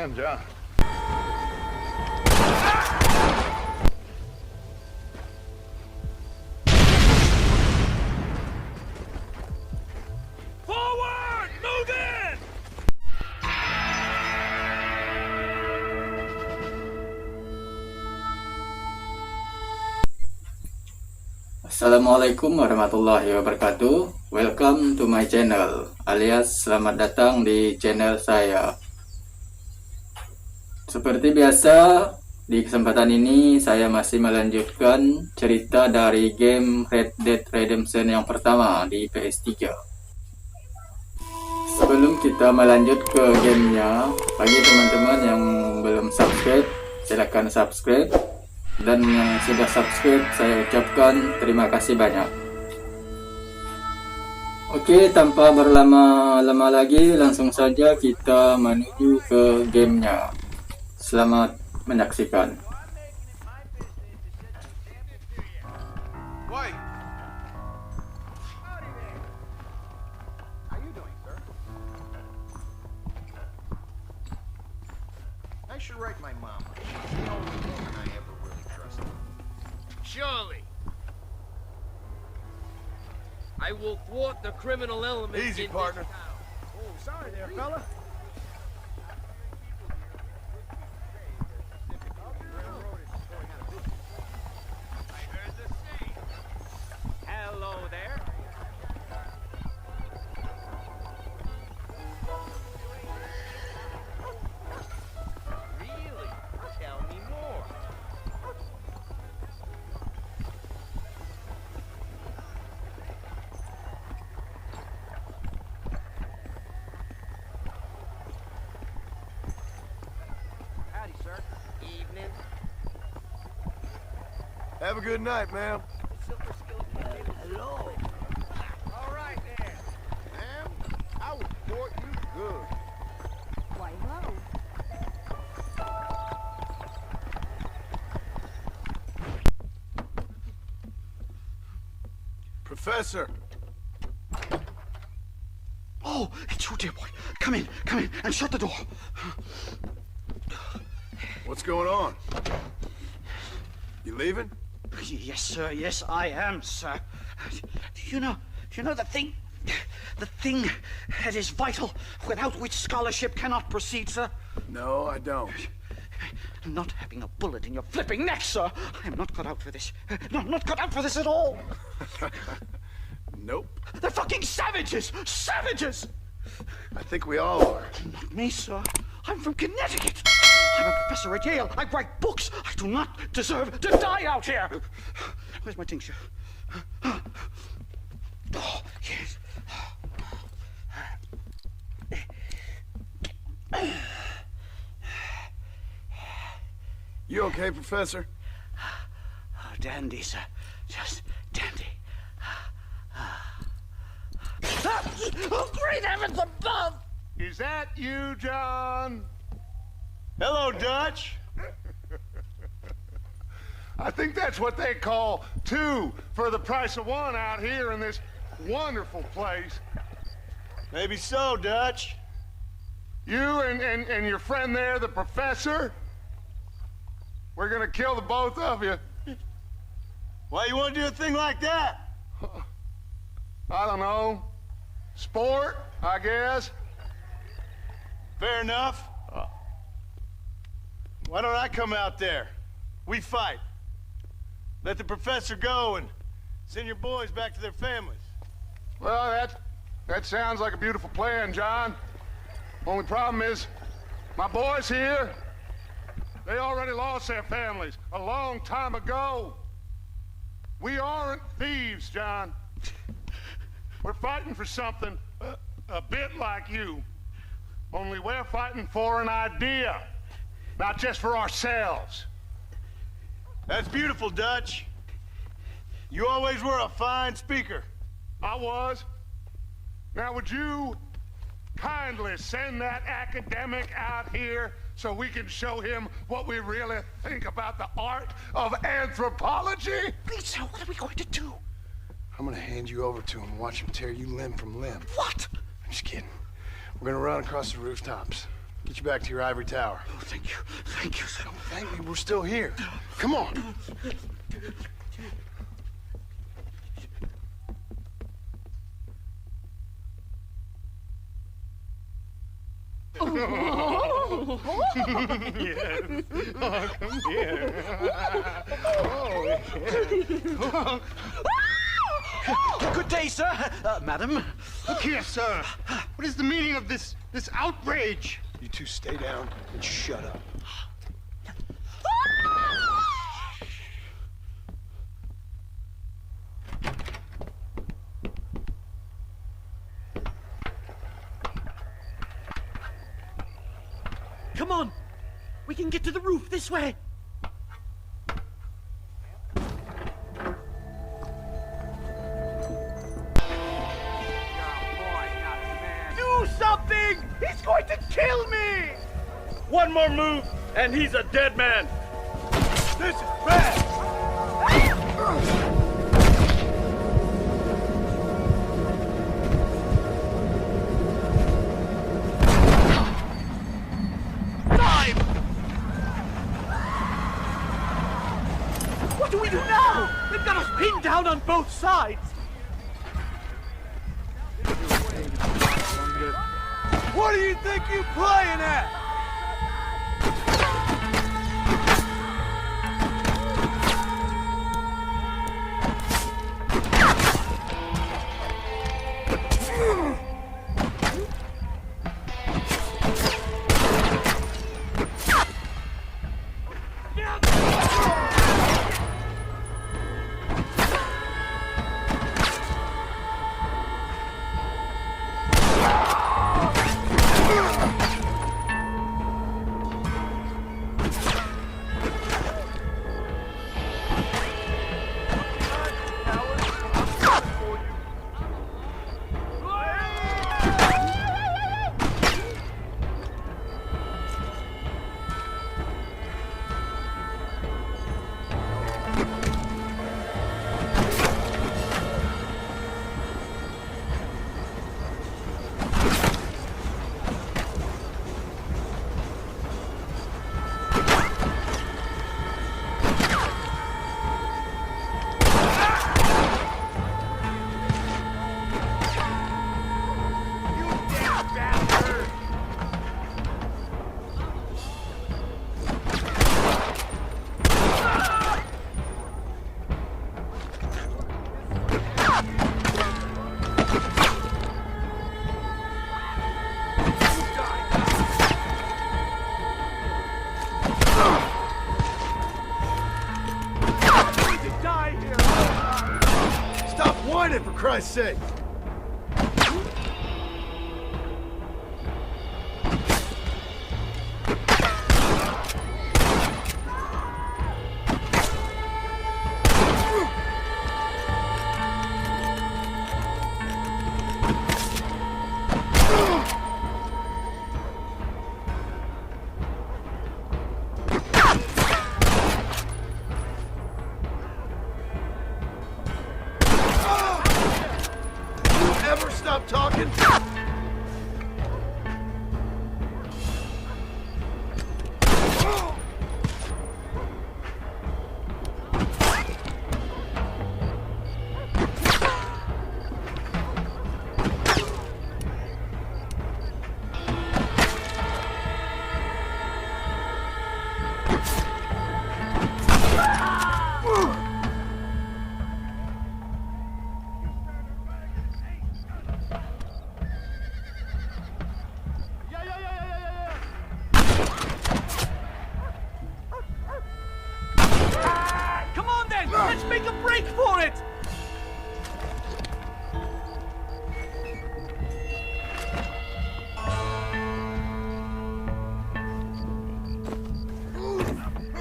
plan, John. Forward! Move in! Assalamualaikum warahmatullahi wabarakatuh. Welcome to my channel, alias selamat datang di channel saya. Seperti biasa, di kesempatan ini saya masih melanjutkan cerita dari game Red Dead Redemption yang pertama di PS3. Sebelum kita melanjut ke gamenya, bagi teman-teman yang belum subscribe, silahkan subscribe. Dan yang sudah subscribe, saya ucapkan terima kasih banyak. Oke, tanpa berlama-lama lagi, langsung saja kita menuju ke gamenya. Selamat menyaksikan. Wait. How you doing, sir? I should write my mama. She's the only woman I ever really trusted. Surely. I will thwart the criminal element Easy, in partner. this town. Oh, sorry there, fella. I heard the same. Hello there. Really? Tell me more. Howdy, sir. Evening. Have a good night, ma'am. Hello. All right, then. Ma'am, I will court you good. Why, hello. Professor. Oh, it's you, dear boy. Come in, and shut the door. What's going on? You leaving? Yes, sir. Yes, I am, sir. You know the thing that is vital, without which scholarship cannot proceed, sir. No, I don't. Not having a bullet in your flipping neck, sir. I am not cut out for this. No, I'm not cut out for this at all. Nope. They're fucking savages! Savages! I think we all are. Not me, sir. I'm from Connecticut. I'm a professor at Yale. I write books. I do not deserve to die out here. Where's my tincture? Oh, yes. You okay, Professor? Oh, dandy, sir. Just dandy. Oh, great heavens above! Is that you, John? Hello, Dutch. I think that's what they call two for the price of one out here in this wonderful place. Maybe so, Dutch. You and your friend there, the professor, we're gonna kill the both of you. Why you want to do a thing like that? I don't know. Sport, I guess. Fair enough. Why don't I come out there? We fight. Let the professor go and send your boys back to their families. Well, that sounds like a beautiful plan, John. Only problem is, my boys here, they already lost their families a long time ago. We aren't thieves, John. We're fighting for something a bit like you. Only we're fighting for an idea, not just for ourselves. That's beautiful, Dutch. You always were a fine speaker. I was. Now, would you kindly send that academic out here so we can show him what we really think about the art of anthropology? Please, sir, what are we going to do? I'm gonna hand you over to him and watch him tear you limb from limb. What? I'm just kidding. We're gonna run across the rooftops. Get you back to your ivory tower. Oh, thank you. Thank you, sir. Thank me, we're still here. Come on. Yes. Oh, come here. Oh, Good day, sir. Madam. look here, sir. What is the meaning of this outrage? You two stay down and shut up. Come on. We can get to the roof this way. Do something! He's going to kill me! One more move, and he's a dead man. This is bad! What do we do now? They've got us pinned down on both sides. What do you think you're playing at? For Christ's sake. Stop talking! Let's make a break for it!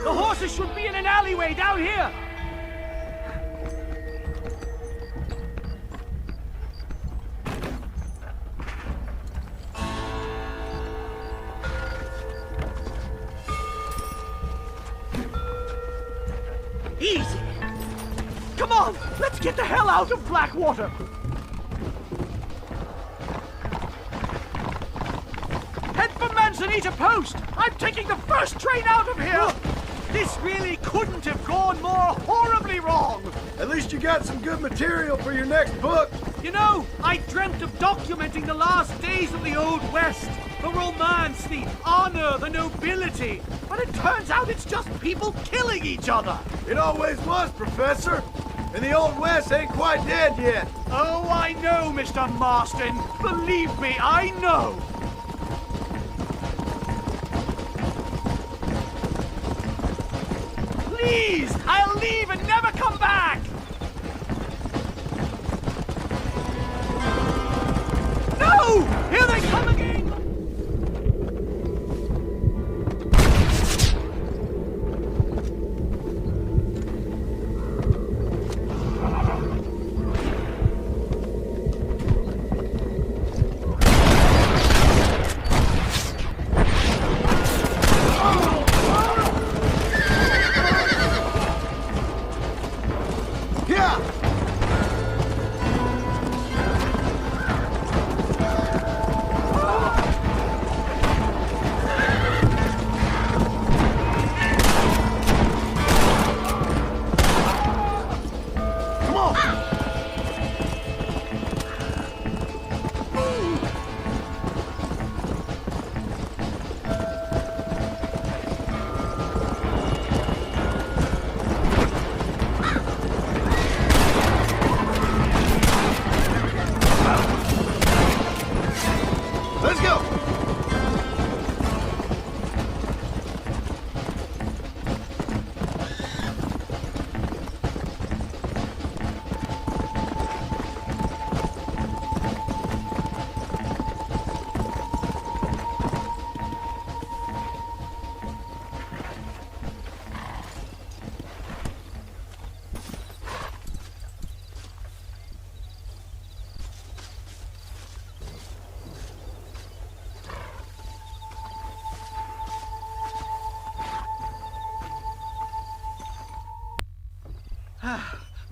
The horses should be in an alleyway down here! Easy! Come on! Let's get the hell out of Blackwater! Head for Manzanita Post! I'm taking the first train out of here! This really couldn't have gone more horribly wrong! At least you got some good material for your next book. You know, I dreamt of documenting the last days of the Old West. The romance, the honor, the nobility. But it turns out it's just people killing each other. It always was, Professor. And the Old West ain't quite dead yet. Oh, I know, Mr. Marston. Believe me, I know. Please, I'll leave and never come back. No! Here they come again!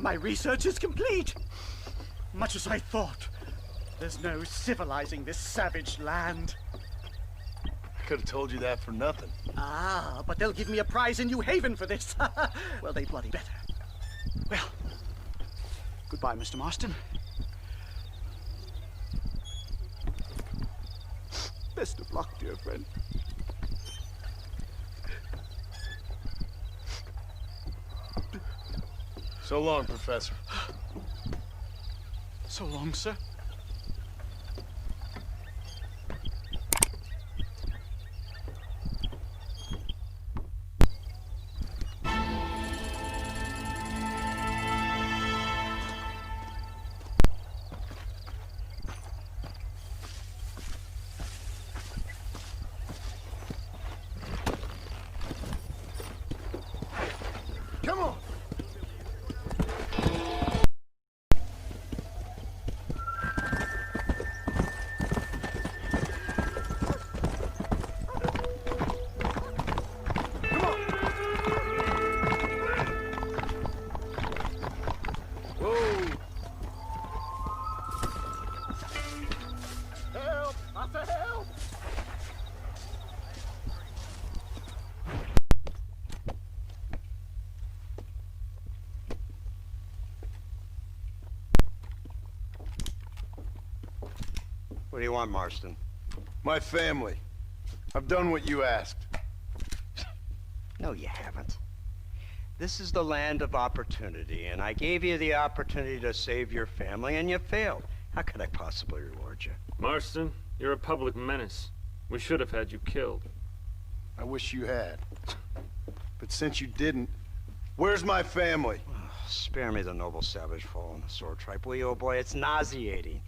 My research is complete. Much as I thought. There's no civilizing this savage land. I could have told you that for nothing. Ah, but they'll give me a prize in New Haven for this. Well, they bloody better. Well, goodbye, Mr. Marston. Best of luck, dear friend. So long, Professor. So long, sir. Come on. What do you want, Marston? My family. I've done what you asked. No, you haven't. This is the land of opportunity, and I gave you the opportunity to save your family, and you failed. How could I possibly reward you? Marston, you're a public menace. We should have had you killed. I wish you had. But since you didn't, where's my family? Oh, spare me the noble savage fall on the sword tripe, will you, old boy? It's nauseating.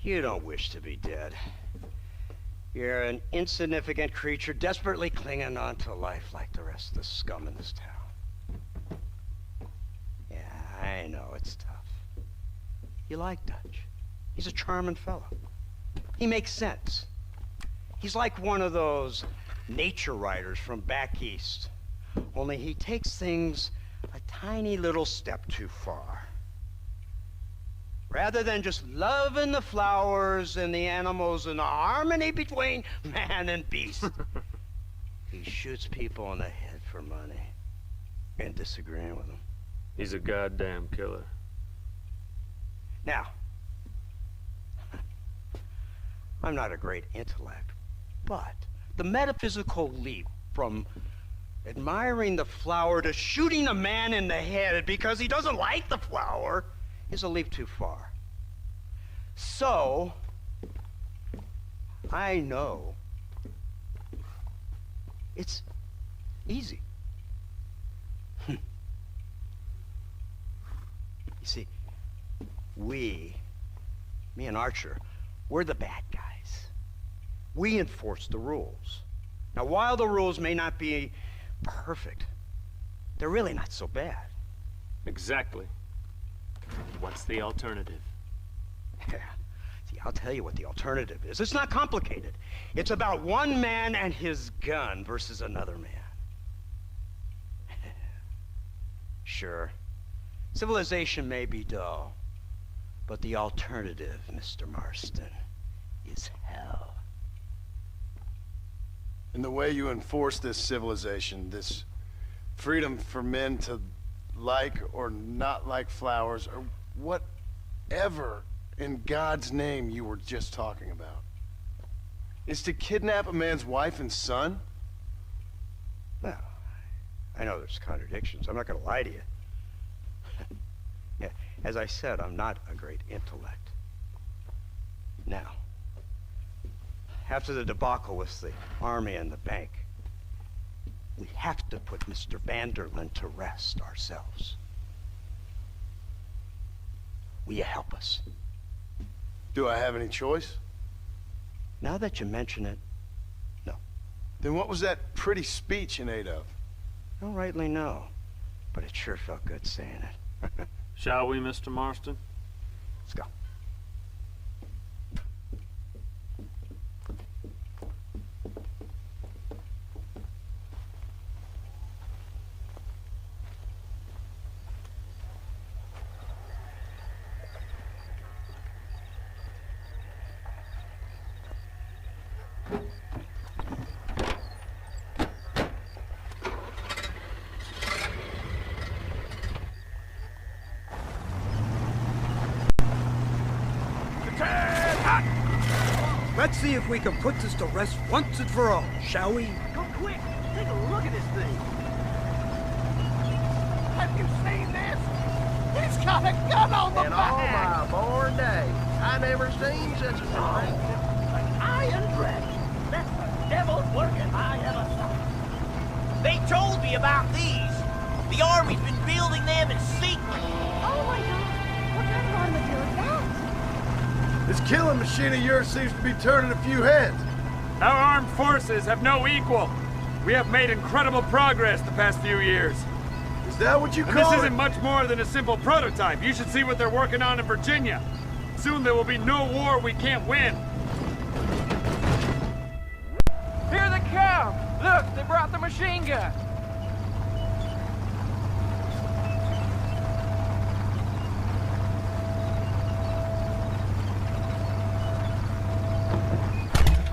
You don't wish to be dead. You're an insignificant creature desperately clinging on to life like the rest of the scum in this town. Yeah, I know, it's tough. You like Dutch. He's a charming fellow. He makes sense. He's like one of those nature writers from back east. Only he takes things a tiny little step too far. Rather than just loving the flowers and the animals and the harmony between man and beast, he shoots people in the head for money and disagreeing with them. He's a goddamn killer. Now, I'm not a great intellect, but the metaphysical leap from admiring the flower to shooting a man in the head because he doesn't like the flower is a leap too far. So, I know it's easy. You see, me and Archer, we're the bad guys. We enforce the rules. Now, while the rules may not be perfect, they're really not so bad. Exactly. What's the alternative? Yeah. See, I'll tell you what the alternative is. It's not complicated. It's about one man and his gun versus another man. Sure, civilization may be dull, but the alternative, Mr. Marston, is hell. And the way you enforce this civilization, this freedom for men to like or not like flowers, or whatever in God's name you were just talking about, is to kidnap a man's wife and son? Well, I know there's contradictions. I'm not going to lie to you. Yeah, as I said, I'm not a great intellect. Now, after the debacle with the army and the bank, we have to put Mr. Vanderlyn to rest ourselves. Will you help us? Do I have any choice? Now that you mention it, no. Then what was that pretty speech in aid of? I don't rightly know, but it sure felt good saying it. Shall we, Mr. Marston? Let's go. Let's see if we can put this to rest once and for all, shall we? Go quick! Take a look at this thing! Have you seen this? He's got a gun on the back! all my born days, I never seen such a thing. An iron dress! That's the devil's working I ever saw. They told me about these. The Army's been building them in secret. Oh my God! What kind of automobile is that? This killing machine of yours seems to be turning a few heads. Our armed forces have no equal. We have made incredible progress the past few years. Is that what you And call this it? isn't much more than a simple prototype. You should see what they're working on in Virginia. Soon there will be no war we can't win. Here they come! Look, they brought the machine gun.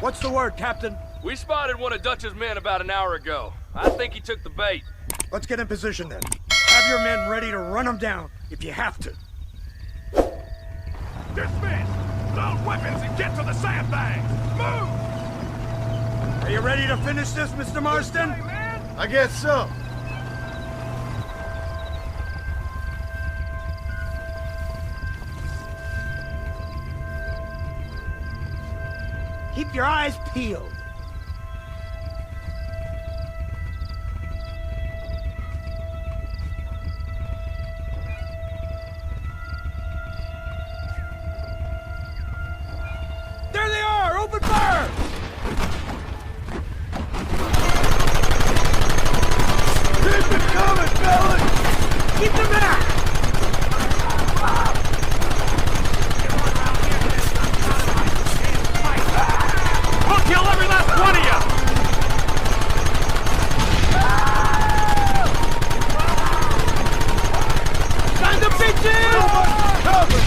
What's the word, Captain? We spotted one of Dutch's men about an hour ago. I think he took the bait. Let's get in position then. Have your men ready to run them down, if you have to. Dismiss! Load weapons and get to the sandbags! Move! Are you ready to finish this, Mr. Marston? Hey, man! I guess so. Keep your eyes peeled. There they are! Open fire! Keep it coming, fellas! Keep them back! We'll kill every last one of you! Time to pitch in! Cover!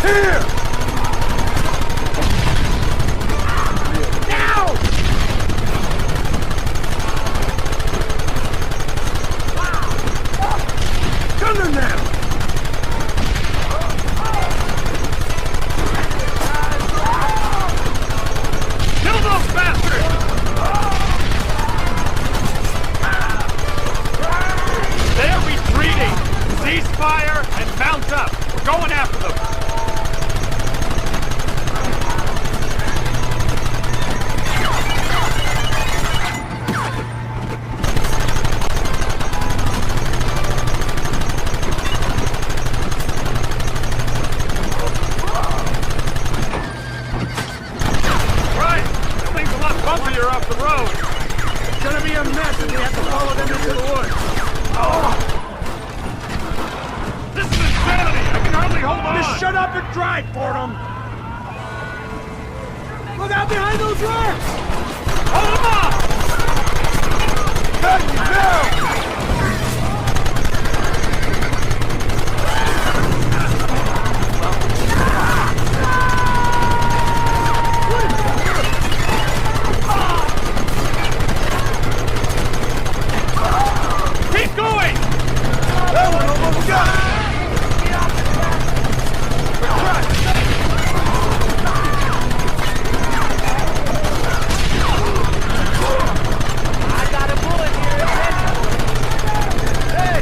Here! Now! Gunner now! Kill those bastards! They're retreating! Cease fire and mount up! We're going after them! Right! This thing's a lot bumpier off the road! It's gonna be a mess if we have to follow them into the woods. This is insanity! I can hardly hold on! Just shut up and drive, Fordham! Look out behind those rocks! Hold them off! Hey, now! Keep going! That one almost got it! I got a bullet here. Hey!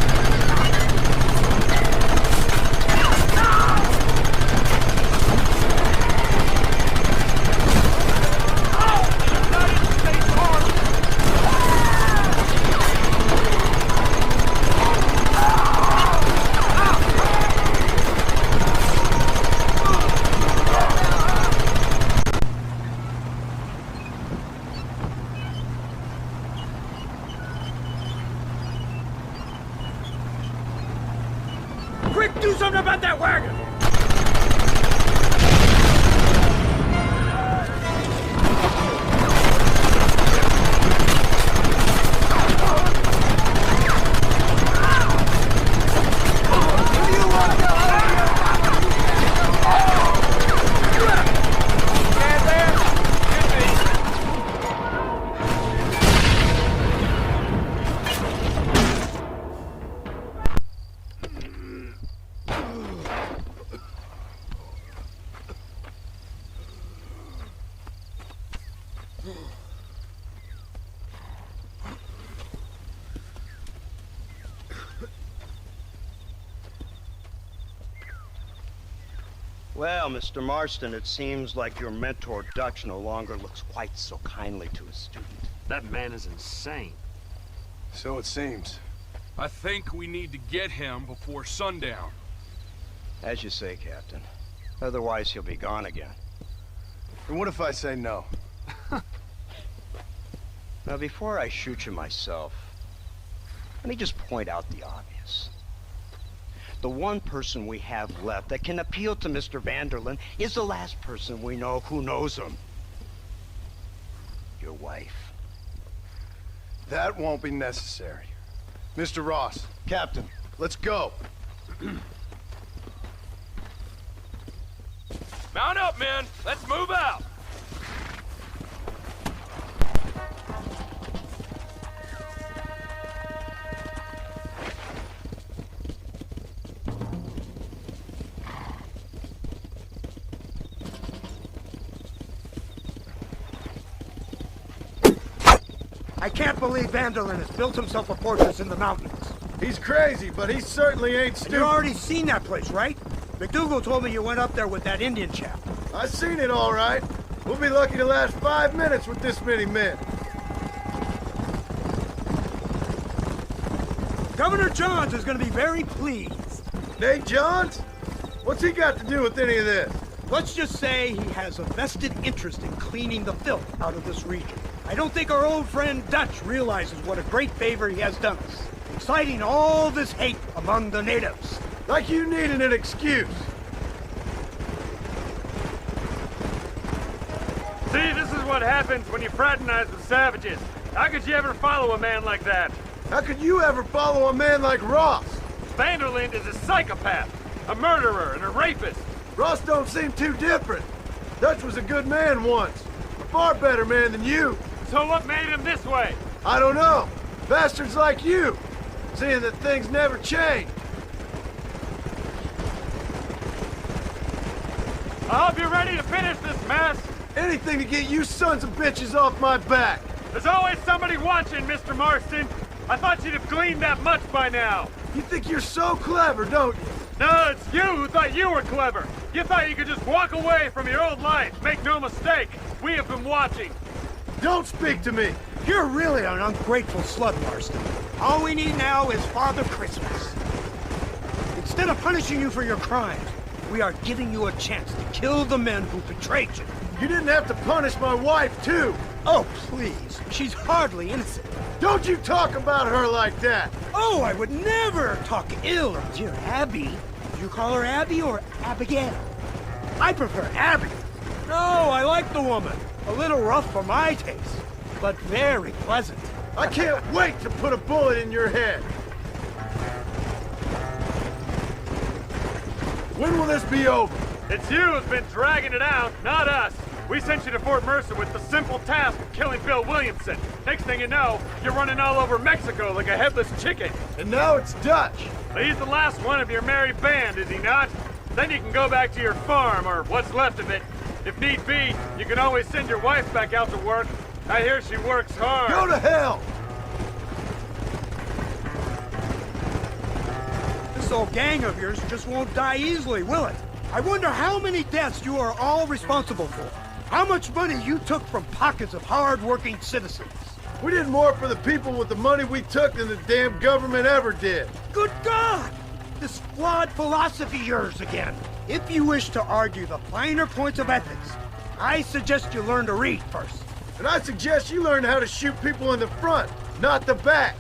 Quick, do something about that wagon! Well, Mr. Marston, it seems like your mentor Dutch no longer looks quite so kindly to his student. That man is insane. So it seems. I think we need to get him before sundown. As you say, Captain. Otherwise, he'll be gone again. And what if I say no? Now, before I shoot you myself, let me just point out the obvious. The one person we have left that can appeal to Mr. Vanderlyn is the last person we know who knows him. Your wife. That won't be necessary. Mr. Ross, Captain, let's go. Mount up, men! Let's move out! I can't believe Vanderlyn has built himself a fortress in the mountains. He's crazy, but he certainly ain't And stupid. you've already seen that place, right? McDougal told me you went up there with that Indian chap. I seen it all right. We'll be lucky to last 5 minutes with this many men. Governor Johns is going to be very pleased. Nate Johns? What's he got to do with any of this? Let's just say he has a vested interest in cleaning the filth out of this region. I don't think our old friend Dutch realizes what a great favor he has done us, inciting all this hate among the natives. Like you needed an excuse. See, this is what happens when you fraternize with savages. How could you ever follow a man like that? How could you ever follow a man like Ross? Vanderlyn is a psychopath, a murderer, and a rapist. Ross don't seem too different. Dutch was a good man once. A far better man than you. So what made him this way? I don't know. Bastards like you. Seeing that things never change. I hope you're ready to finish this mess. Anything to get you sons of bitches off my back. There's always somebody watching, Mr. Marston. I thought you'd have gleaned that much by now. You think you're so clever, don't you? No, it's you who thought you were clever. You thought you could just walk away from your old life. Make no mistake, we have been watching. Don't speak to me. You're really an ungrateful slut, Marston. All we need now is Father Christmas. Instead of punishing you for your crimes, we are giving you a chance to kill the men who betrayed you. You didn't have to punish my wife, too. Oh, please. She's hardly innocent. Don't you talk about her like that. Oh, I would never talk ill of dear Abby. Do you call her Abby or Abigail? I prefer Abby. No, I like the woman. A little rough for my taste, but very pleasant. I can't wait to put a bullet in your head. When will this be over? It's you who's been dragging it out, not us. We sent you to Fort Mercer with the simple task of killing Bill Williamson. Next thing you know, you're running all over Mexico like a headless chicken. And now it's Dutch. He's the last one of your merry band, is he not? Then you can go back to your farm, or what's left of it. If need be, you can always send your wife back out to work. I hear she works hard. Go to hell! This old gang of yours just won't die easily, will it? I wonder how many deaths you are all responsible for. How much money you took from pockets of hard-working citizens. We did more for the people with the money we took than the damn government ever did. Good God! This flawed philosophy of yours again. If you wish to argue the finer points of ethics, I suggest you learn to read first. And I suggest you learn how to shoot people in the front, not the back.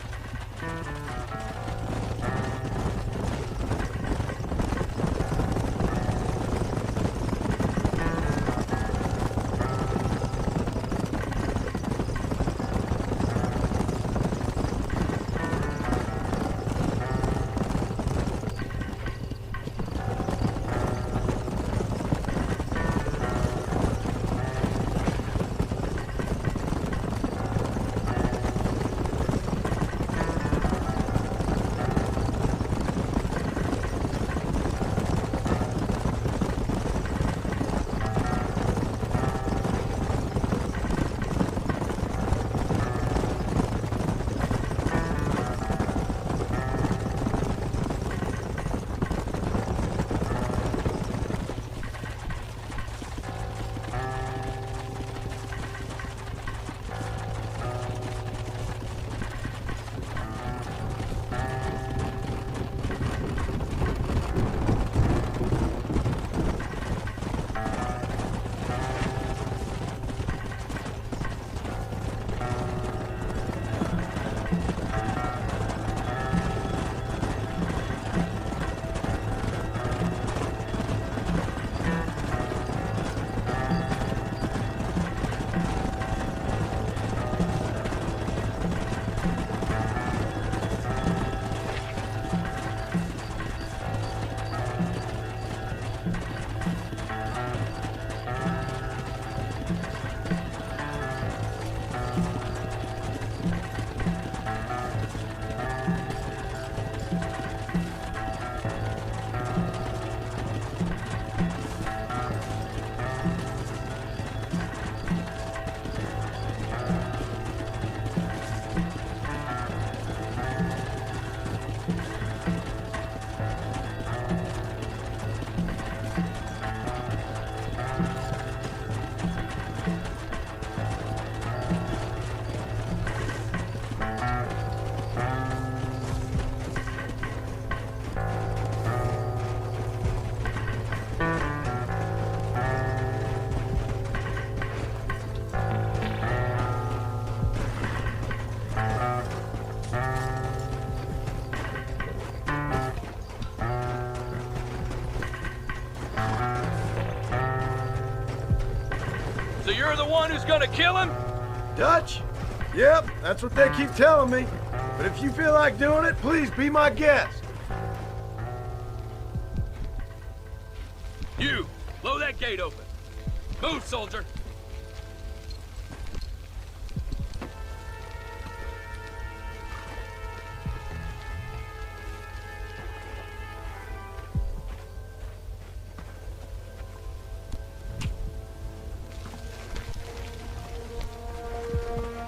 So you're the one who's gonna kill him? Dutch? Yep, that's what they keep telling me. But if you feel like doing it, please be my guest. You, that gate open. Move, soldier.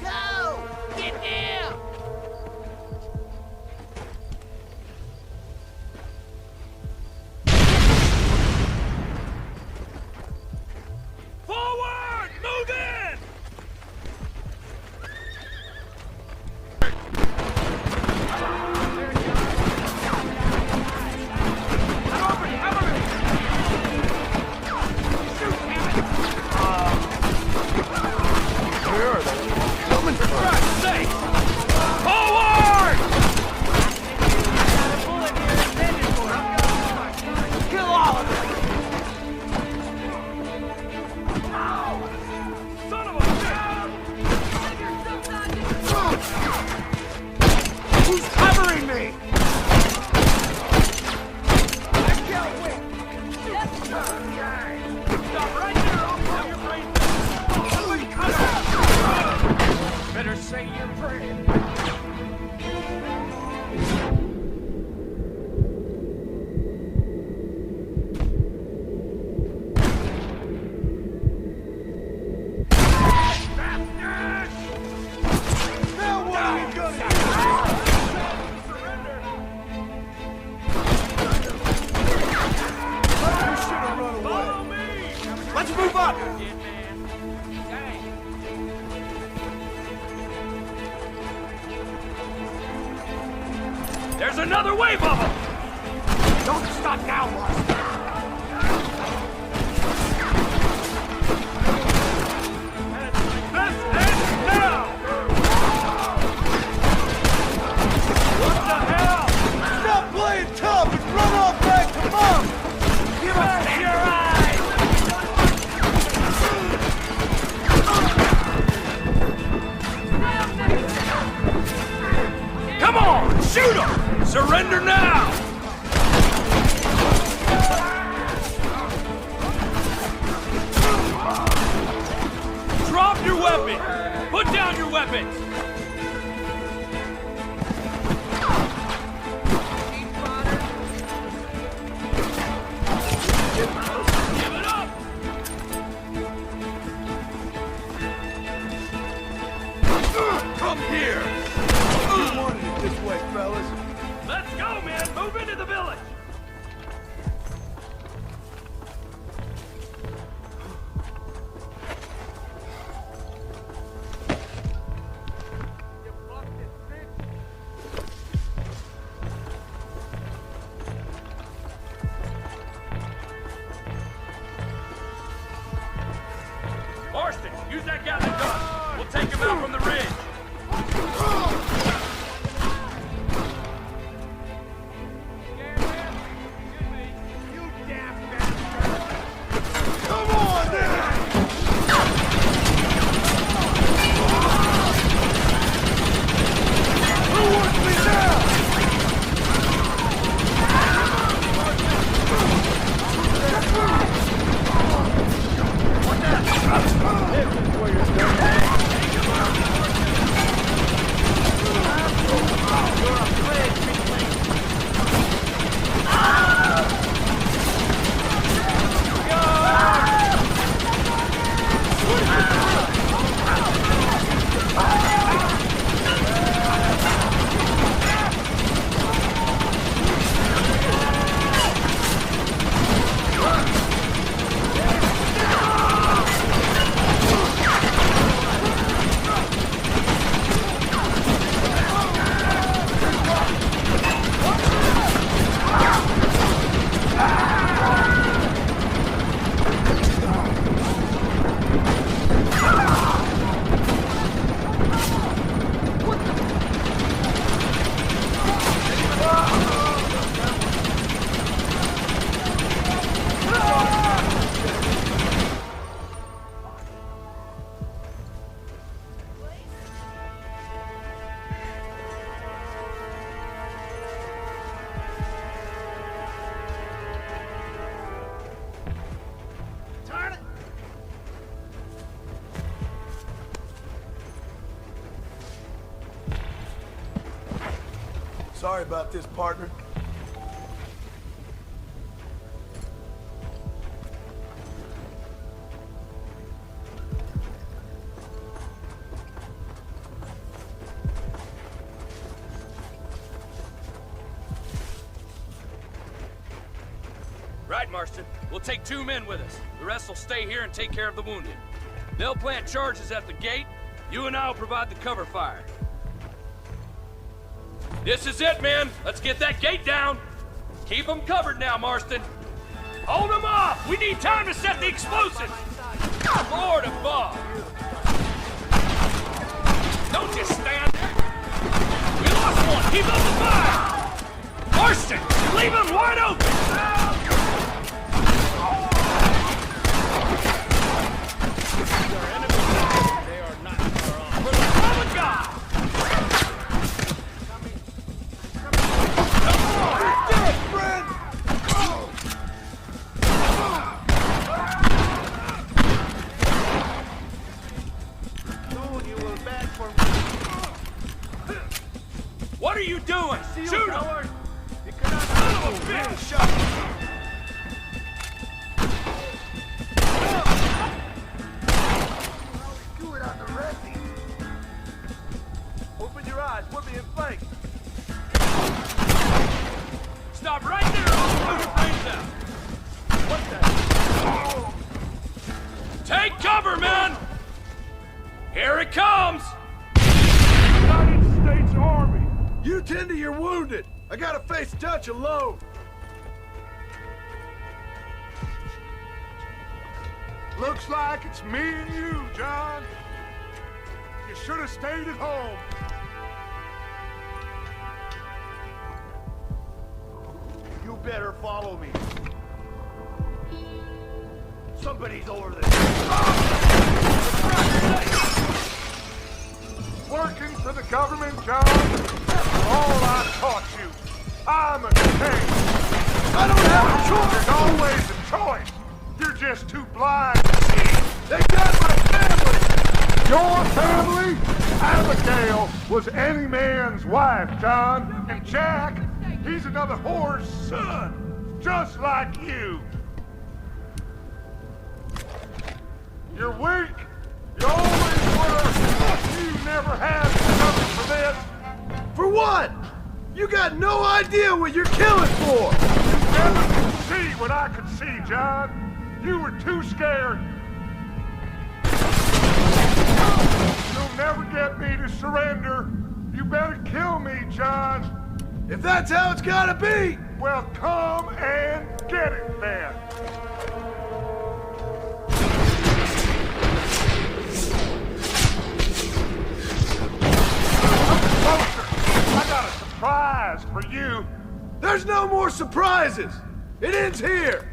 Go! Get down! Forward! Move in! Where are they? Coming from? Christ's sake! Forward! Kill all of them! Son of a bitch! Who's covering me? Stop right there! I'll blow your brains out. Somebody cut him! Better say your prayer. Now what are you gonna You should have run away. Follow me! Let's move up! There's another wave of them! Don't stop now, Mark. This ends now! What the hell? Stop playing tough and run off back to mom! Give us your eyes! Come on! Shoot them! Surrender now! Drop your weapon! Put down your weapons! Give it up! Come here! You wanted it this way, fellas. Let's go, man! Move into the village! Marston, use that Gatling gun! We'll take him out from the ridge! Come on, then! Who wants me now? Sorry about this, partner. Right, Marston. We'll take 2 men with us. The rest will stay here and take care of the wounded. They'll plant charges at the gate. You and I will provide the cover fire. This is it, men. Let's get that gate down. Keep them covered now, Marston. Hold them off! We need time to set the explosives! Lord above! Don't just stand there! We lost one! Keep up the fire! Marston! Leave him wide open! What are you doing? Shoot him! Son of a bitch! Do it on the resi. Open your eyes. We're being flanked. Stop right there! I'll blow your brains out! What the? Take cover, men! Here it comes! United States Army! You tend to your wounded! I gotta face Dutch alone! Looks like it's me and you, John. You should have stayed at home. You better follow me. Somebody's over there. Working for the government, John? That's all I taught you. I'm a king. I don't have a choice! There's always a choice. You're just too blind to see. They got my family! Your family? Abigail was any man's wife, John. And Jack, he's another whore's son. Just like you. You're weak. You always were. You never had something for this. For what? You got no idea what you're killing for! You never could see what I could see, John. You were too scared. You'll never get me to surrender. You better kill me, John. If that's how it's gotta be! Well, come and get it then. Closer. I got a surprise for you. There's no more surprises! It ends here!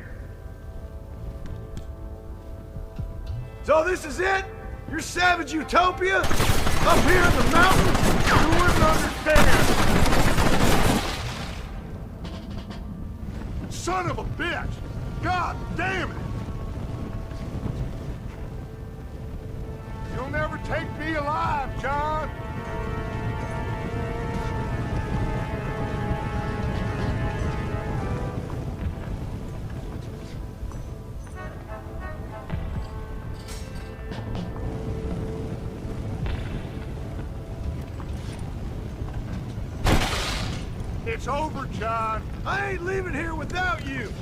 So this is it? Your savage utopia? Up here in the mountains? You wouldn't understand. Son of a bitch! God damn it! You'll never take me alive, John. It's over, John. I ain't leaving here without you!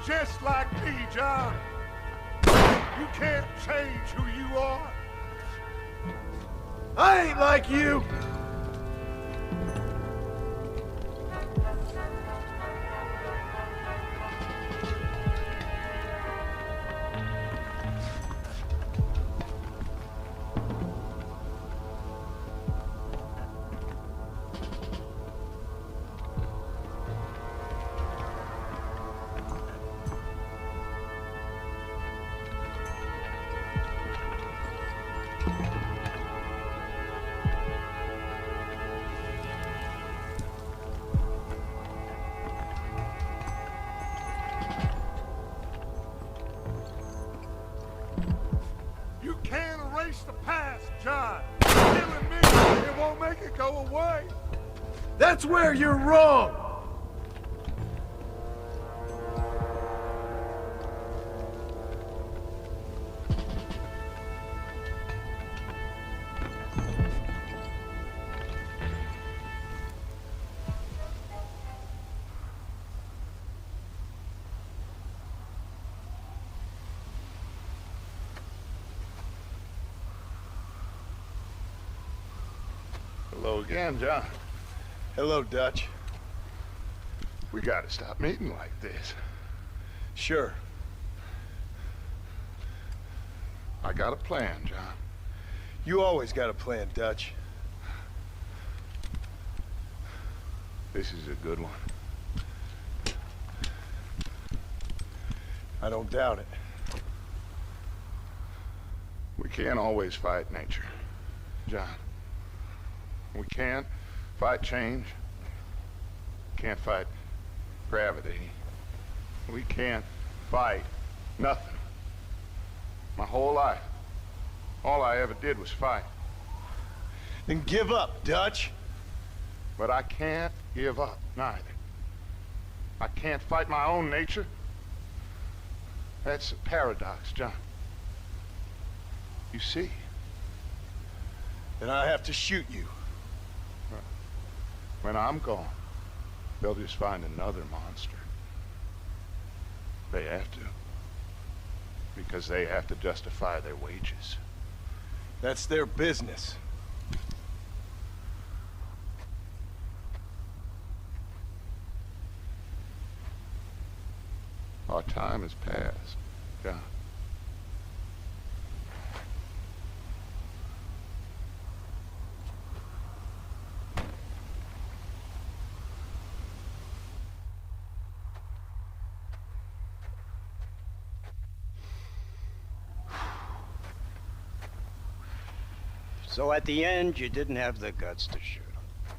Just like me, John. You can't change who you are. I ain't like you! go away. That's where you're wrong! Hello again, John. Hello, Dutch. We gotta stop meeting like this. Sure. I got a plan, John. You always got a plan, Dutch. This is a good one. I don't doubt it. We can't always fight nature, John. We can't fight change. Can't fight gravity. We can't fight nothing. My whole life, all I ever did was fight. Then give up, Dutch. But I can't give up, neither. I can't fight my own nature. That's a paradox, John. You see? Then I have to shoot you. When I'm gone, they'll just find another monster. They have to. Because they have to justify their wages. That's their business. Our time has passed, John. So at the end, you didn't have the guts to shoot him.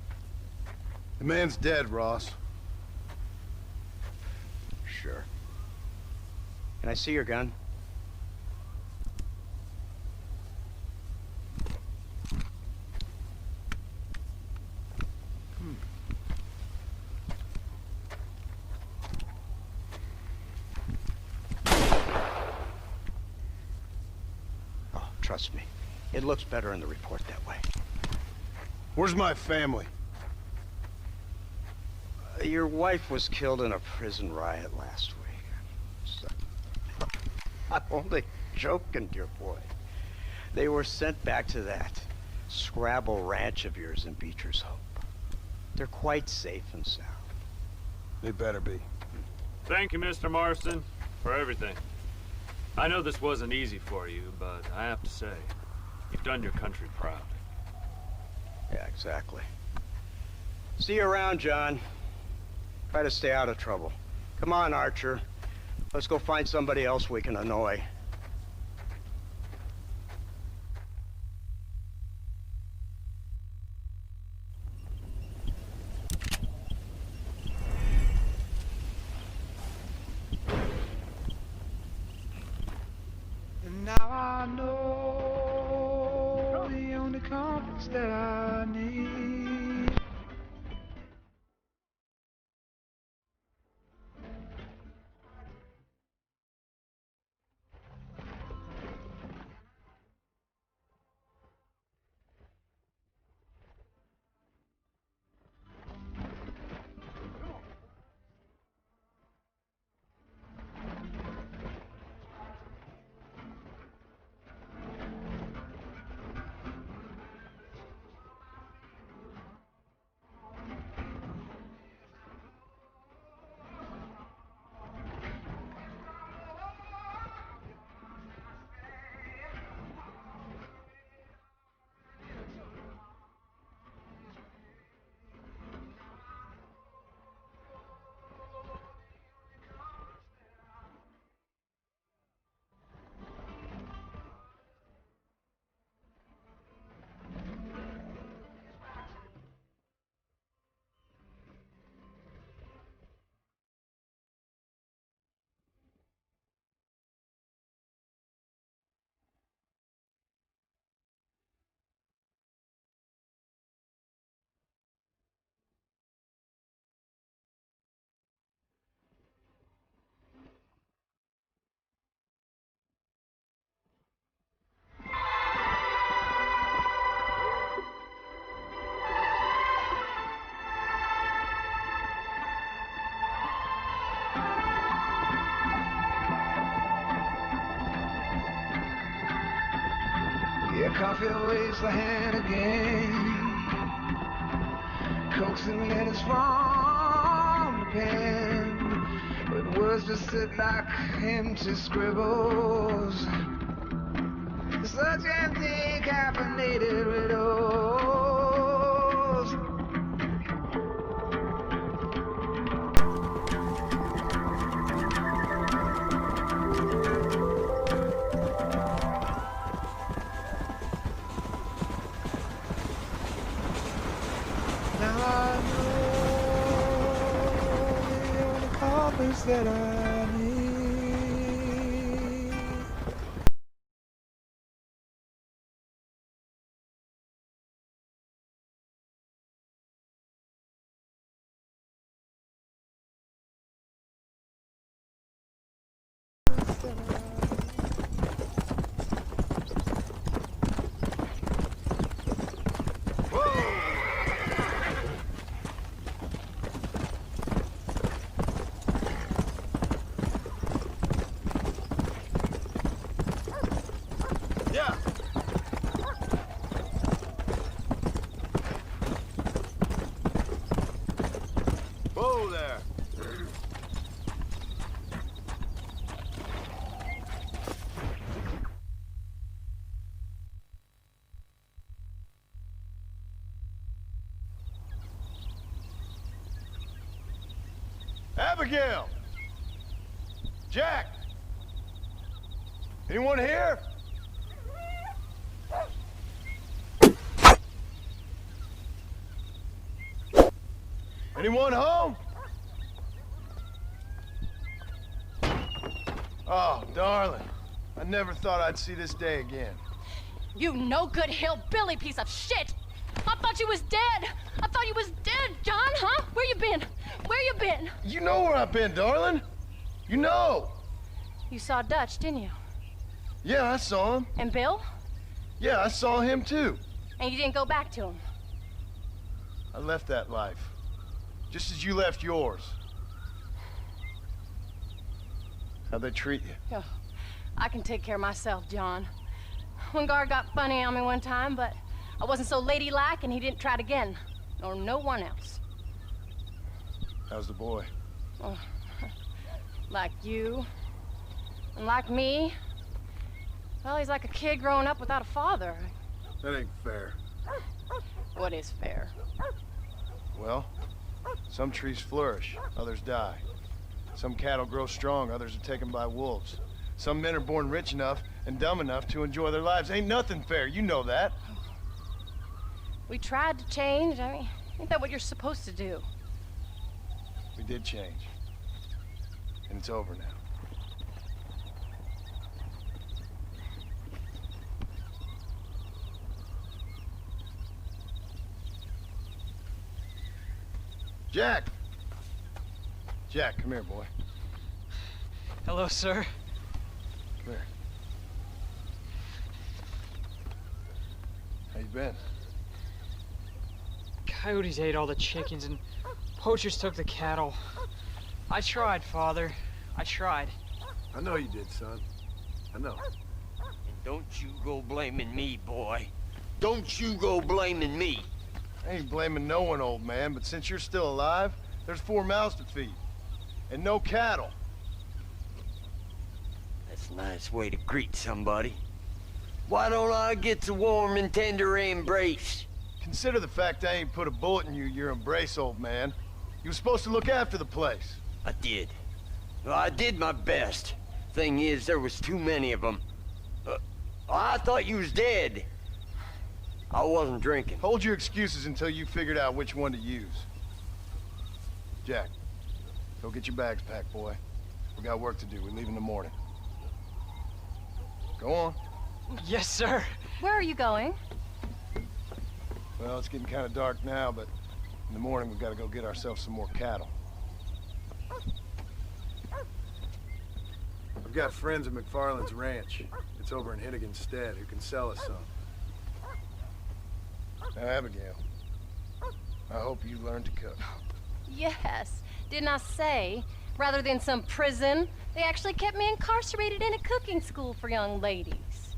The man's dead, Ross. Sure. Can I see your gun? Oh, trust me. It looks better in the report that way. Where's my family? Your wife was killed in a prison riot last week. So, I'm only joking, dear boy. They were sent back to that Scrabble ranch of yours in Beecher's Hope. They're quite safe and sound. They better be. Thank you, Mr. Marston, for everything. I know this wasn't easy for you, but I have to say, you've done your country proud. Yeah, exactly. See you around, John. Try to stay out of trouble. Come on, Archer. Let's go find somebody else we can annoy. And now I know the only compass that I need. Coffee waves the hand again. Coaxing letters from the pen, but words just sit like empty scribbles. Such empty caffeinated riddles. Now I know the only compass that I need. Whoa there. Abigail! Jack! Anyone here? Anyone home? Oh, darling. I never thought I'd see this day again. You no good hillbilly piece of shit! I thought you was dead! I thought you was dead, John, huh? Where you been? Where you been? You know where I've been, darling. You know. You saw Dutch, didn't you? Yeah, I saw him. And Bill? Yeah, I saw him too. And you didn't go back to him? I left that life. Just as you left yours. How'd they treat you? Oh, I can take care of myself, John. One guard got funny on me one time, but I wasn't so ladylike and he didn't try it again. Nor no one else. How's the boy? Oh, like you. And like me. Well, he's like a kid growing up without a father. That ain't fair. What is fair? Well, some trees flourish, others die. Some cattle grow strong, others are taken by wolves. Some men are born rich enough and dumb enough to enjoy their lives. Ain't nothing fair, you know that. We tried to change. I mean, ain't that what you're supposed to do? We did change. And it's over now. Jack! Jack, come here, boy. Hello, sir. Come here. How you been? Coyotes ate all the chickens and poachers took the cattle. I tried, Father. I tried. I know you did, son. I know. And don't you go blaming me, boy. Don't you go blaming me. I ain't blaming no one, old man, but since you're still alive, there's 4 mouths to feed. And no cattle. That's a nice way to greet somebody. Why don't I get the warm and tender embrace? Consider the fact I ain't put a bullet in your embrace, old man. You were supposed to look after the place. I did. Well, I did my best. Thing is, there was too many of them. I thought you was dead. I wasn't drinking. Hold your excuses until you figured out which one to use. Jack, go get your bags packed, boy. We got work to do. We leave in the morning. Go on. Yes, sir. Where are you going? Well, it's getting kind of dark now, but in the morning we've got to go get ourselves some more cattle. I've got friends at McFarland's ranch. It's over in Hinnigan's Stead who can sell us some. Now, Abigail, I hope you learn to cook. Yes. Didn't I say, rather than some prison, they actually kept me incarcerated in a cooking school for young ladies.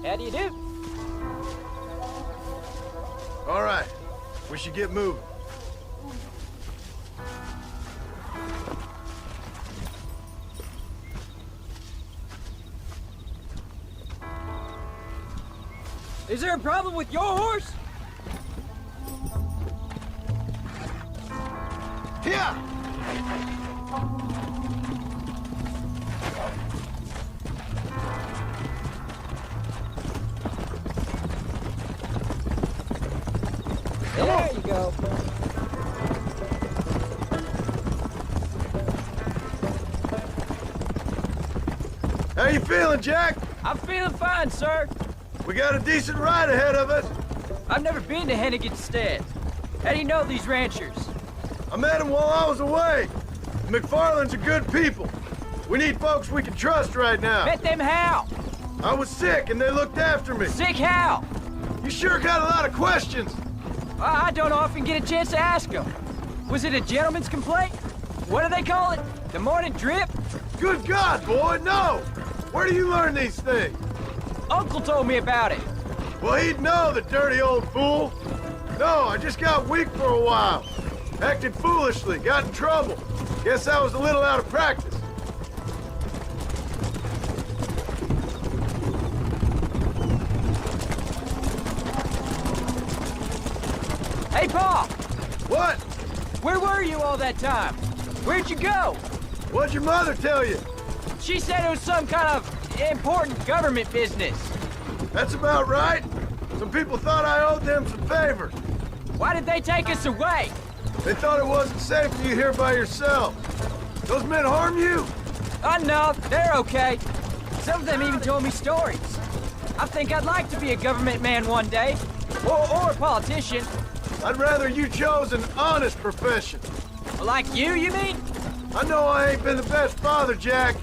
How do you do? All right, we should get moving. Is there a problem with your horse? Here! There you go. How you feeling, Jack? I'm feeling fine, sir. We got a decent ride ahead of us. I've never been to Hennigan's Stead. How do you know these ranchers? I met them while I was away. The McFarlands are good people. We need folks we can trust right now. Met them how? I was sick and they looked after me. Sick how? You sure got a lot of questions. I don't often get a chance to ask them. Was it a gentleman's complaint? What do they call it? The morning drip? Good God, boy, no! Where do you learn these things? Uncle told me about it. Well, he'd know, the dirty old fool. No, I just got weak for a while. Acted foolishly, got in trouble. Guess I was a little out of practice. Hey, Pa! What? Where were you all that time? Where'd you go? What'd your mother tell you? She said it was some kind of important government business. That's about right. Some people thought I owed them some favors. Why did they take us away? They thought it wasn't safe for you here by yourself. Those men harm you? No, they're okay. Some of them even told me stories. I think I'd like to be a government man one day. Or a politician. I'd rather you chose an honest profession. Like you mean? I know I ain't been the best father, Jack.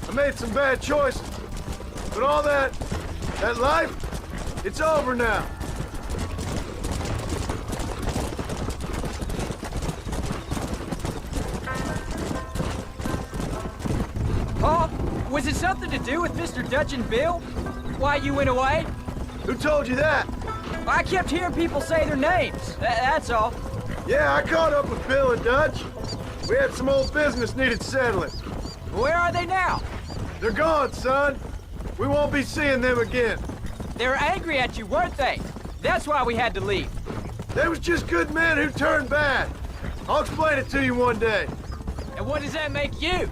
I made some bad choices. But all that life, it's over now. Pa, was it something to do with Mr. Dutch and Bill? Why you went away? Who told you that? I kept hearing people say their names. That's all. Yeah, I caught up with Bill and Dutch. We had some old business needed settling. Where are they now? They're gone, son. We won't be seeing them again. They were angry at you, weren't they? That's why we had to leave. They was just good men who turned bad. I'll explain it to you one day. And what does that make you?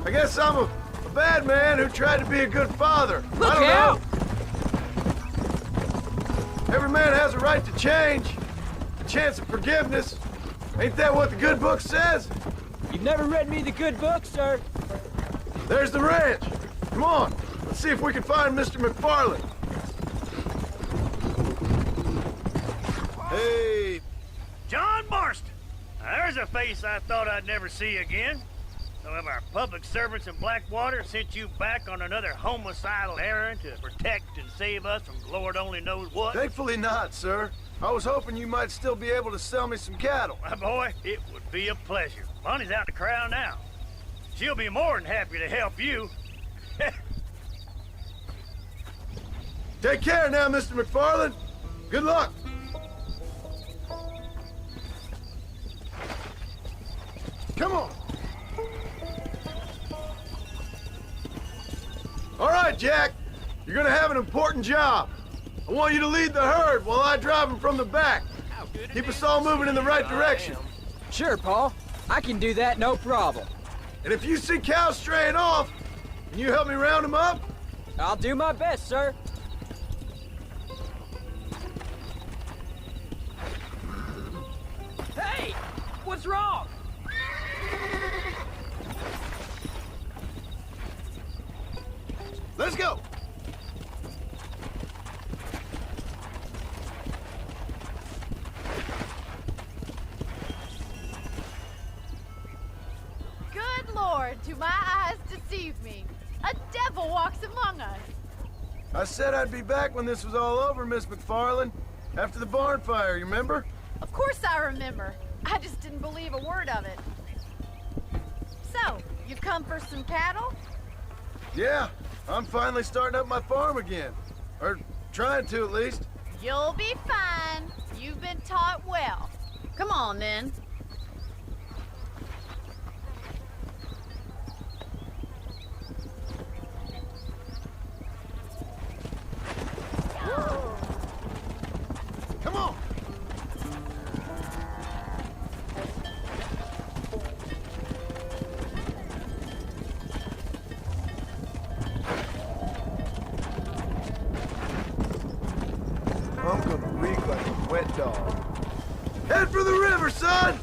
I guess I'm a bad man who tried to be a good father. Look I don't out! know. Every man has a right to change, a chance of forgiveness. Ain't that what the good book says? You've never read me the good book, sir. There's the ranch. Come on, let's see if we can find Mr. McFarland. Hey. John Marston. Now, there's a face I thought I'd never see again. Some of our public servants in Blackwater sent you back on another homicidal errand to protect and save us from Lord only knows what? Thankfully not, sir. I was hoping you might still be able to sell me some cattle. My boy, it would be a pleasure. Bonnie's out in the crowd now. She'll be more than happy to help you. Take care now, Mr. McFarland. Good luck. Come on. All right, Jack. You're gonna have an important job. I want you to lead the herd while I drive them from the back. Keep us all moving in the right direction. Sure, Paul. I can do that, no problem. And if you see cows straying off, can you help me round them up? I'll do my best, sir. Hey! What's wrong? Let's go. Good Lord, do my eyes deceive me? A devil walks among us. I said I'd be back when this was all over, Miss McFarland. After the barn fire, you remember? Of course I remember. I just didn't believe a word of it. So, you come for some cattle? Yeah, I'm finally starting up my farm again. Or trying to, at least. You'll be fine. You've been taught well. Come on, then. Come on! I'm gonna reek like a wet dog. Head for the river, son!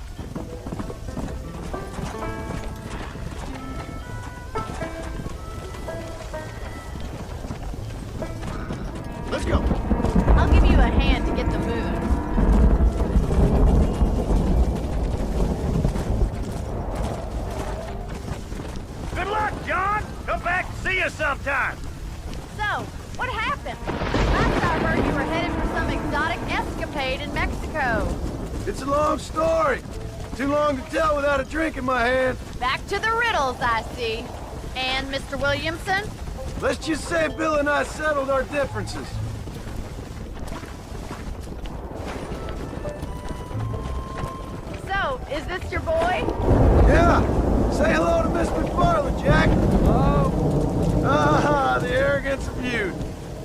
Let's go! I'll give you a hand to get them moving. Good luck, John. Come back and see us sometime. So, what happened? Last I heard you were headed for some exotic escapade in Mexico. It's a long story. Too long to tell without a drink in my hand. Back to the riddles, I see. And Mr. Williamson? Let's just say Bill and I settled our differences. So, is this your boy? Yeah. Say hello to Miss McFarland, Jack. Hello. Ah, the arrogance of youth.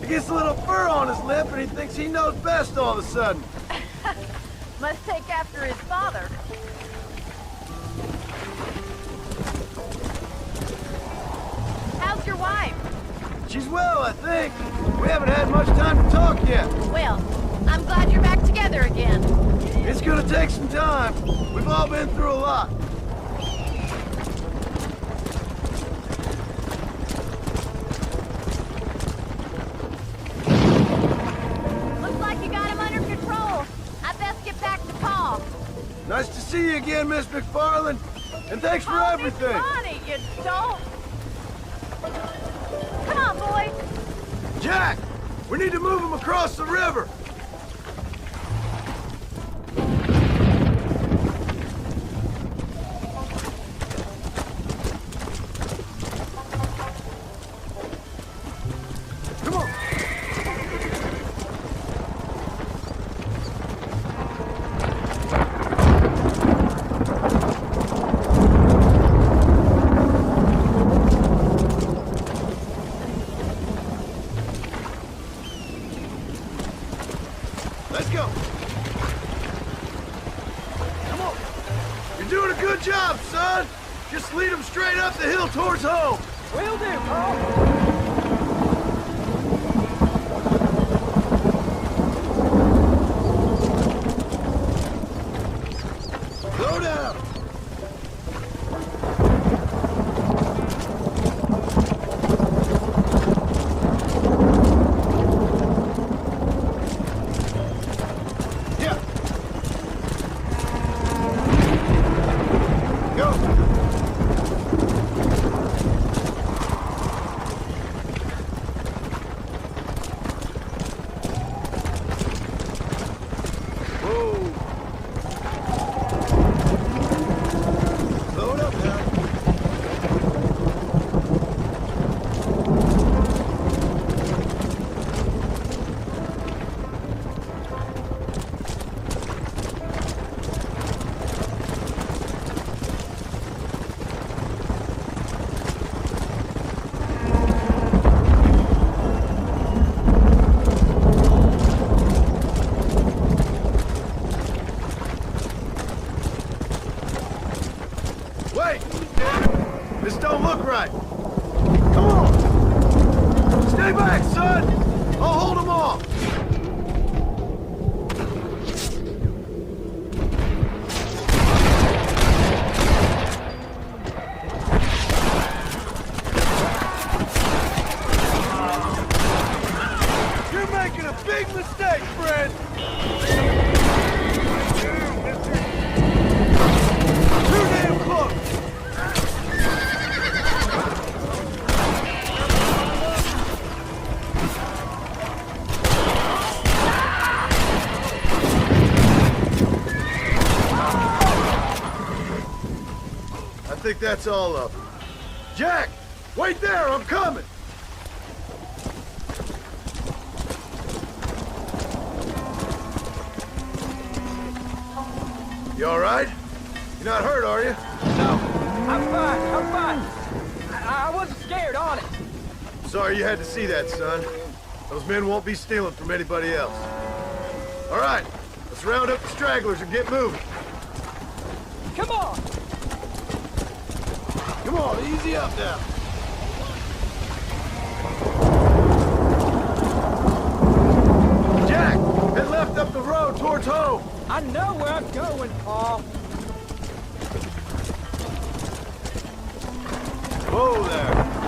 He gets a little fur on his lip and he thinks he knows best all of a sudden. Must take after his father. How's your wife? She's well, I think. We haven't had much time to talk yet. Well, I'm glad you're back together again. It's gonna take some time. We've all been through a lot. Looks like you got him under control. I best get back to Pa. Nice to see you again, Miss McFarland. And thanks for Call me everything. Bonnie, you dolt. Come on, boy. Jack, we need to move him across the river. Come on. Let's go. Come on. You're doing a good job, son. Just lead him straight up the hill towards home. Will do, Pa. Slow down. Yeah. Go. Whoa. Slow it up now. Wait! This don't look right. Come on! Stay back, son! I'll hold them off. You're making a big mistake, Fred! Too damn close! I think that's all of them. Jack! Wait there! I'm coming! You all right? You're not hurt, are you? No, I'm fine, I'm fine. I wasn't scared, honest. Sorry you had to see that, son. Those men won't be stealing from anybody else. All right, let's round up the stragglers and get moving. Come on! Come on, easy up now. Jack, head left up the road towards home. I know where I'm going, Paul. Whoa there.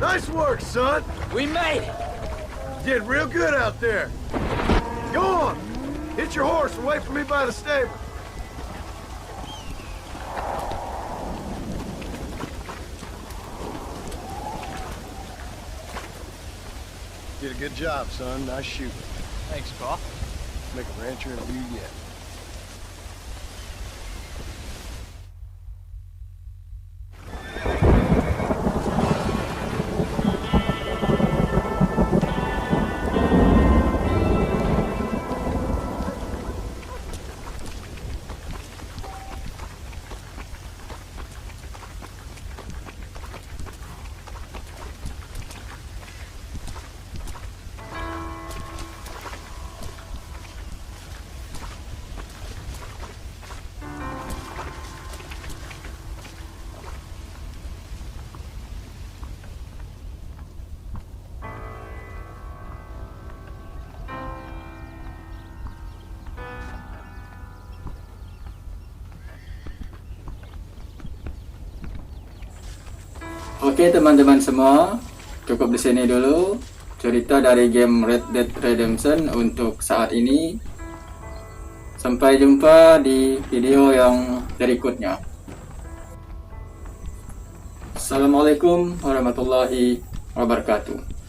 Nice work, son. We made it. You did real good out there. Go on. Hit your horse and wait for me by the stable. Did a good job, son. Nice shooting. Thanks, Pa. Make a rancher of you yet. Oke teman-teman semua, cukup di sini dulu cerita dari game Red Dead Redemption untuk saat ini. Sampai jumpa di video yang berikutnya. Assalamualaikum warahmatullahi wabarakatuh.